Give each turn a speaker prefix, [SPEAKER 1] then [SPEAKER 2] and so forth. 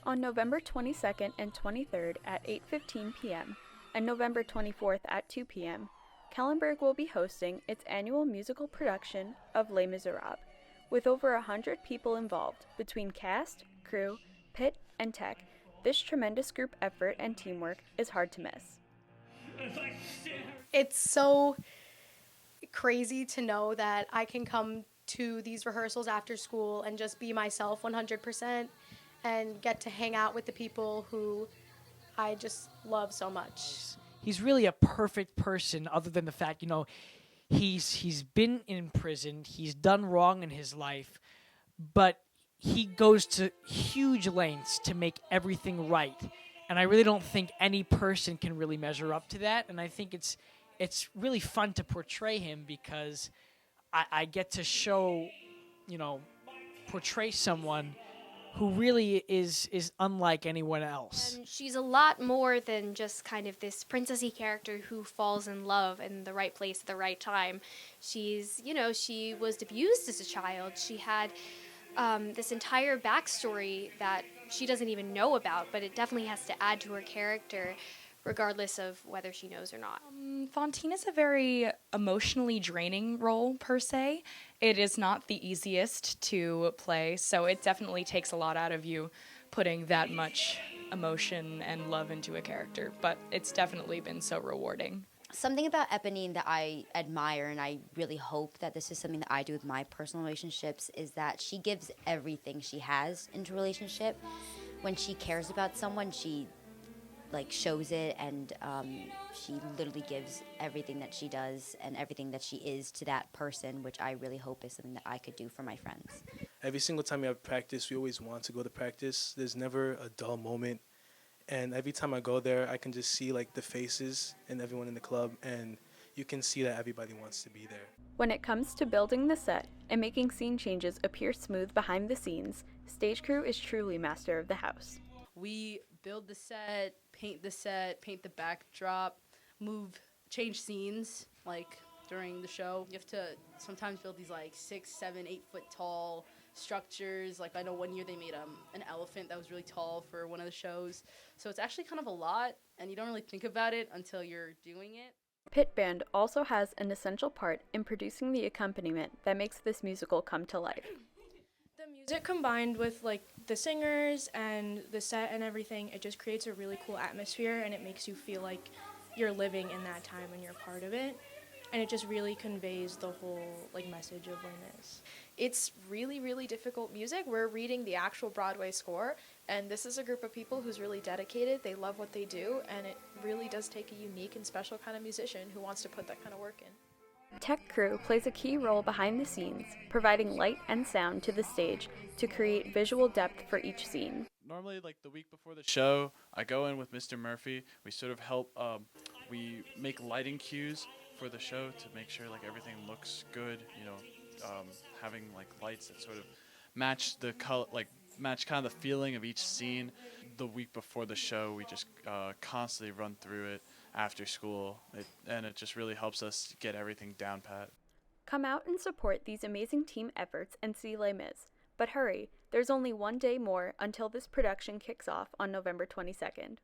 [SPEAKER 1] On November 22nd and 23rd at 8:15 p.m. and November 24th at 2 p.m., Kellenberg will be hosting its annual musical production of Les Miserables. With over 100 people involved between cast, crew, pit, and tech, this tremendous group effort and teamwork is hard to miss.
[SPEAKER 2] It's so crazy to know that I can come to these rehearsals after school and just be myself 100% and get to hang out with the people who I just love so much.
[SPEAKER 3] He's really a perfect person, other than the fact, he's been in prison, he's done wrong in his life, but he goes to huge lengths to make everything right. And I really don't think any person can really measure up to that. And I think it's really fun to portray him because I get to portray someone who really is unlike anyone else.
[SPEAKER 4] And she's a lot more than just kind of this princessy character who falls in love in the right place at the right time. She was abused as a child. She had this entire backstory that she doesn't even know about, but it definitely has to add to her character regardless of whether she knows or not.
[SPEAKER 5] Fantine is a very emotionally draining role, per se. It is not the easiest to play, so it definitely takes a lot out of you putting that much emotion and love into a character, but it's definitely been so rewarding.
[SPEAKER 6] Something about Eponine that I admire, and I really hope that this is something that I do with my personal relationships, is that she gives everything she has into a relationship. When she cares about someone, she shows it, and she literally gives everything that she does and everything that she is to that person, which I really hope is something that I could do for my friends.
[SPEAKER 7] Every single time we have practice, we always want to go to practice. There's never a dull moment. And every time I go there, I can just see the faces and everyone in the club, and you can see that everybody wants to be there.
[SPEAKER 1] When it comes to building the set and making scene changes appear smooth behind the scenes, stage crew is truly master of the house.
[SPEAKER 8] We build the set, paint the backdrop, change scenes during the show. You have to sometimes build these 6, 7, 8 foot tall structures. I know one year they made an elephant that was really tall for one of the shows. So it's actually kind of a lot, and you don't really think about it until you're doing it.
[SPEAKER 1] Pit band also has an essential part in producing the accompaniment that makes this musical come to life.
[SPEAKER 9] The music combined with the singers and the set and everything, it just creates a really cool atmosphere, and it makes you feel like you're living in that time and you're part of it. And it just really conveys the whole message of Les Mis.
[SPEAKER 10] It's really, really difficult music. We're reading the actual Broadway score, and this is a group of people who's really dedicated. They love what they do, and it really does take a unique and special kind of musician who wants to put that kind of work in.
[SPEAKER 1] Tech crew plays a key role behind the scenes, providing light and sound to the stage to create visual depth for each scene.
[SPEAKER 11] Normally, the week before the show, I go in with Mr. Murphy. We sort of help, we make lighting cues for the show to make sure everything looks good, having lights that sort of match the color, match kind of the feeling of each scene. The week before the show, we just constantly run through it after school, and it just really helps us get everything down pat.
[SPEAKER 1] Come out and support these amazing team efforts and see Les Mis. But hurry, there's only one day more until this production kicks off on November 22nd.